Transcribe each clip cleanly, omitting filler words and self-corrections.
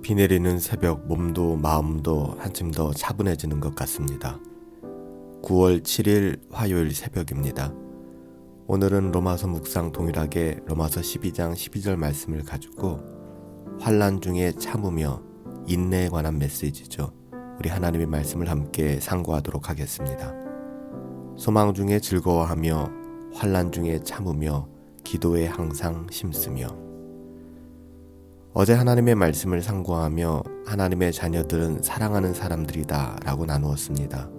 비 내리는 새벽 몸도 마음도 한층 더 차분해지는 것 같습니다. 9월 7일 화요일 새벽입니다. 오늘은 로마서 묵상 동일하게 로마서 12장 12절 말씀을 가지고 환난 중에 참으며 인내에 관한 메시지죠. 우리 하나님의 말씀을 함께 상고하도록 하겠습니다. 소망 중에 즐거워하며 환난 중에 참으며 기도에 항상 힘쓰며. 어제 하나님의 말씀을 상고하며 하나님의 자녀들은 사랑하는 사람들이다 라고 나누었습니다.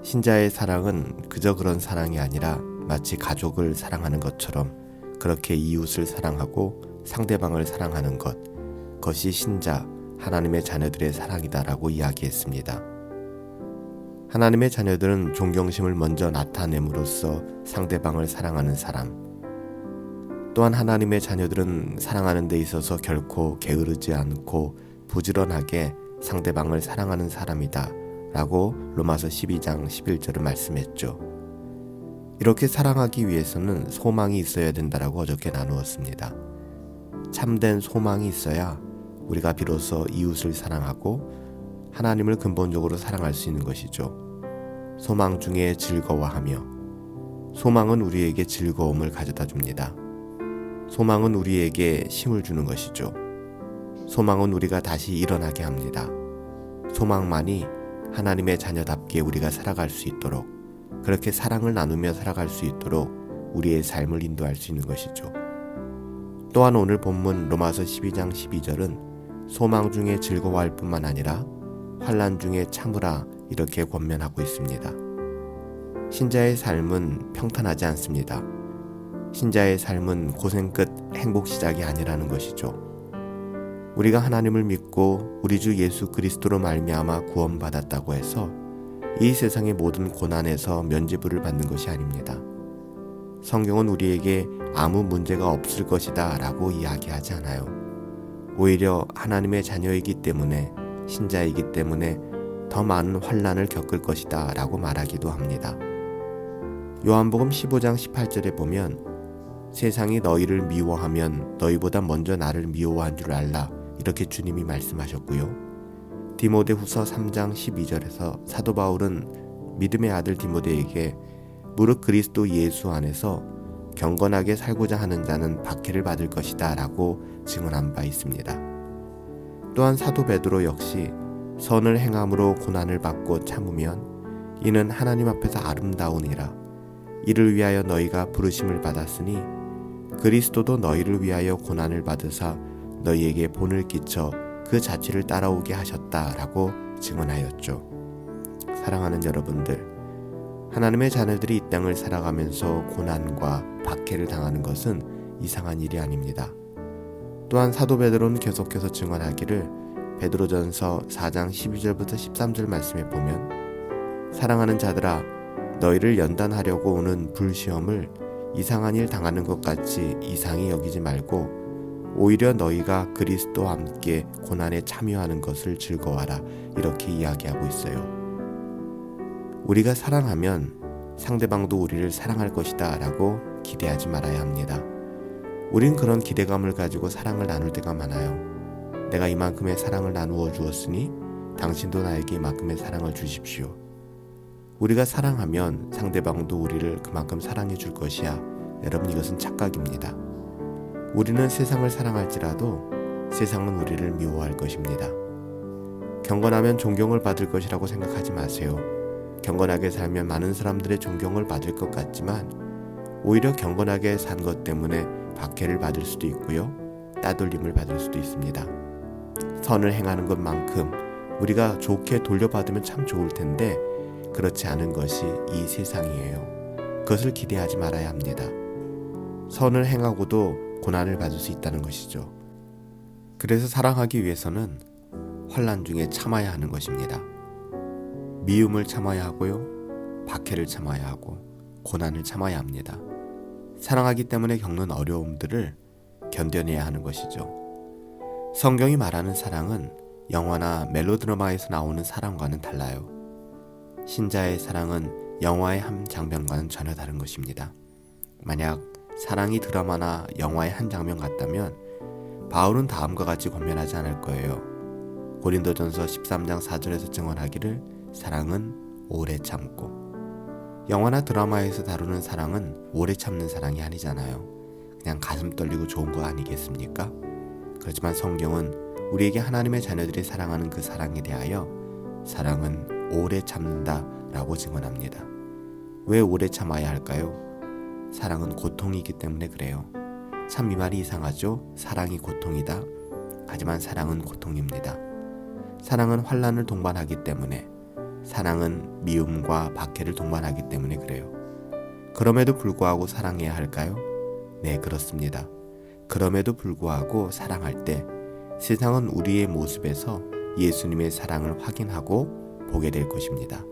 신자의 사랑은 그저 그런 사랑이 아니라 마치 가족을 사랑하는 것처럼 그렇게 이웃을 사랑하고 상대방을 사랑하는 것, 그것이 신자, 하나님의 자녀들의 사랑이다라고 이야기했습니다. 하나님의 자녀들은 존경심을 먼저 나타냄으로써 상대방을 사랑하는 사람, 또한 하나님의 자녀들은 사랑하는 데 있어서 결코 게으르지 않고 부지런하게 상대방을 사랑하는 사람이다 라고 로마서 12장 11절을 말씀했죠. 이렇게 사랑하기 위해서는 소망이 있어야 된다라고 어저께 나누었습니다. 참된 소망이 있어야 우리가 비로소 이웃을 사랑하고 하나님을 근본적으로 사랑할 수 있는 것이죠. 소망 중에 즐거워하며, 소망은 우리에게 즐거움을 가져다 줍니다. 소망은 우리에게 힘을 주는 것이죠. 소망은 우리가 다시 일어나게 합니다. 소망만이 하나님의 자녀답게 우리가 살아갈 수 있도록, 그렇게 사랑을 나누며 살아갈 수 있도록 우리의 삶을 인도할 수 있는 것이죠. 또한 오늘 본문 로마서 12장 12절은 소망 중에 즐거워할 뿐만 아니라 환난 중에 참으라 이렇게 권면하고 있습니다. 신자의 삶은 평탄하지 않습니다. 신자의 삶은 고생 끝 행복 시작이 아니라는 것이죠. 우리가 하나님을 믿고 우리 주 예수 그리스도로 말미암아 구원받았다고 해서 이 세상의 모든 고난에서 면죄부를 받는 것이 아닙니다. 성경은 우리에게 아무 문제가 없을 것이다 라고 이야기하지 않아요. 오히려 하나님의 자녀이기 때문에, 신자이기 때문에 더 많은 환난을 겪을 것이다 라고 말하기도 합니다. 요한복음 15장 18절에 보면 세상이 너희를 미워하면 너희보다 먼저 나를 미워한 줄 알라 이렇게 주님이 말씀하셨고요. 디모데후서 3장 12절에서 사도 바울은 믿음의 아들 디모데에게 무릇 그리스도 예수 안에서 경건하게 살고자 하는 자는 박해를 받을 것이다 라고 증언한 바 있습니다. 또한 사도 베드로 역시 선을 행함으로 고난을 받고 참으면 이는 하나님 앞에서 아름다우니라. 이를 위하여 너희가 부르심을 받았으니 그리스도도 너희를 위하여 고난을 받으사 너희에게 본을 끼쳐 그 자취를 따라오게 하셨다라고 증언하였죠. 사랑하는 여러분들, 하나님의 자녀들이 이 땅을 살아가면서 고난과 박해를 당하는 것은 이상한 일이 아닙니다. 또한 사도 베드로는 계속해서 증언하기를 베드로전서 4장 12절부터 13절 말씀에 보면 사랑하는 자들아 너희를 연단하려고 오는 불시험을 이상한 일 당하는 것 같이 이상히 여기지 말고 오히려 너희가 그리스도와 함께 고난에 참여하는 것을 즐거워하라 이렇게 이야기하고 있어요. 우리가 사랑하면 상대방도 우리를 사랑할 것이다 라고 기대하지 말아야 합니다. 우린 그런 기대감을 가지고 사랑을 나눌 때가 많아요. 내가 이만큼의 사랑을 나누어 주었으니 당신도 나에게 이만큼의 사랑을 주십시오. 우리가 사랑하면 상대방도 우리를 그만큼 사랑해 줄 것이야. 여러분, 이것은 착각입니다. 우리는 세상을 사랑할지라도 세상은 우리를 미워할 것입니다. 경건하면 존경을 받을 것이라고 생각하지 마세요. 경건하게 살면 많은 사람들의 존경을 받을 것 같지만 오히려 경건하게 산 것 때문에 박해를 받을 수도 있고요. 따돌림을 받을 수도 있습니다. 선을 행하는 것만큼 우리가 좋게 돌려받으면 참 좋을 텐데 그렇지 않은 것이 이 세상이에요. 그것을 기대하지 말아야 합니다. 선을 행하고도 고난을 받을 수 있다는 것이죠. 그래서 사랑하기 위해서는 환난 중에 참아야 하는 것입니다. 미움을 참아야 하고요. 박해를 참아야 하고 고난을 참아야 합니다. 사랑하기 때문에 겪는 어려움들을 견뎌내야 하는 것이죠. 성경이 말하는 사랑은 영화나 멜로드라마에서 나오는 사랑과는 달라요. 신자의 사랑은 영화의 한 장면과는 전혀 다른 것입니다. 만약 사랑이 드라마나 영화의 한 장면 같다면 바울은 다음과 같이 권면하지 않을 거예요. 고린도전서 13장 4절에서 증언하기를 사랑은 오래 참고. 영화나 드라마에서 다루는 사랑은 오래 참는 사랑이 아니잖아요. 그냥 가슴 떨리고 좋은 거 아니겠습니까? 그렇지만 성경은 우리에게 하나님의 자녀들이 사랑하는 그 사랑에 대하여 사랑은 오래 참는다 라고 증언합니다. 왜 오래 참아야 할까요? 사랑은 고통이기 때문에 그래요. 참 이 말이 이상하죠? 사랑이 고통이다. 하지만 사랑은 고통입니다. 사랑은 환난을 동반하기 때문에, 사랑은 미움과 박해를 동반하기 때문에 그래요. 그럼에도 불구하고 사랑해야 할까요? 네, 그렇습니다. 그럼에도 불구하고 사랑할 때 세상은 우리의 모습에서 예수님의 사랑을 확인하고 보게 될 것입니다.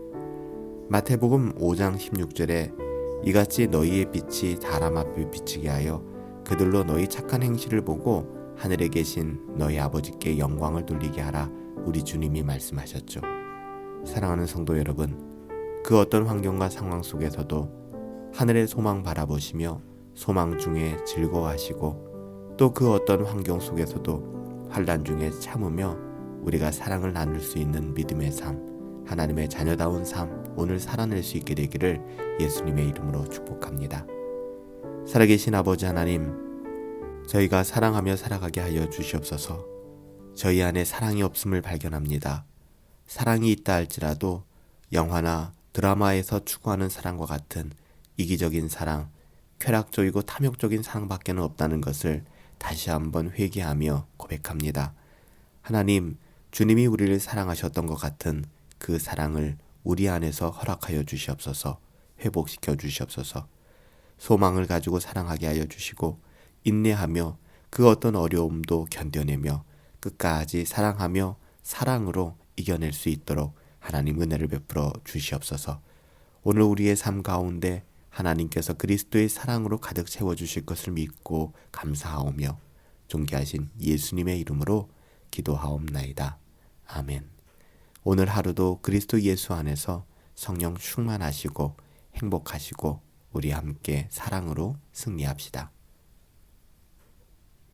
마태복음 5장 16절에 이같이 너희의 빛이 사람 앞에 비치게 하여 그들로 너희 착한 행실을 보고 하늘에 계신 너희 아버지께 영광을 돌리게 하라, 우리 주님이 말씀하셨죠. 사랑하는 성도 여러분, 그 어떤 환경과 상황 속에서도 하늘의 소망 바라보시며 소망 중에 즐거워하시고, 또 그 어떤 환경 속에서도 환난 중에 참으며 우리가 사랑을 나눌 수 있는 믿음의 삶, 하나님의 자녀다운 삶 오늘 살아낼 수 있게 되기를 예수님의 이름으로 축복합니다. 살아계신 아버지 하나님, 저희가 사랑하며 살아가게 하여 주시옵소서. 저희 안에 사랑이 없음을 발견합니다. 사랑이 있다 할지라도 영화나 드라마에서 추구하는 사랑과 같은 이기적인 사랑, 쾌락적이고 탐욕적인 사랑밖에는 없다는 것을 다시 한번 회개하며 고백합니다. 하나님, 주님이 우리를 사랑하셨던 것 같은 그 사랑을 우리 안에서 허락하여 주시옵소서. 회복시켜 주시옵소서. 소망을 가지고 사랑하게 하여 주시고, 인내하며 그 어떤 어려움도 견뎌내며 끝까지 사랑하며 사랑으로 이겨낼 수 있도록 하나님 은혜를 베풀어 주시옵소서. 오늘 우리의 삶 가운데 하나님께서 그리스도의 사랑으로 가득 채워주실 것을 믿고 감사하오며 존귀하신 예수님의 이름으로 기도하옵나이다. 아멘. 오늘 하루도 그리스도 예수 안에서 성령 충만하시고 행복하시고 우리 함께 사랑으로 승리합시다.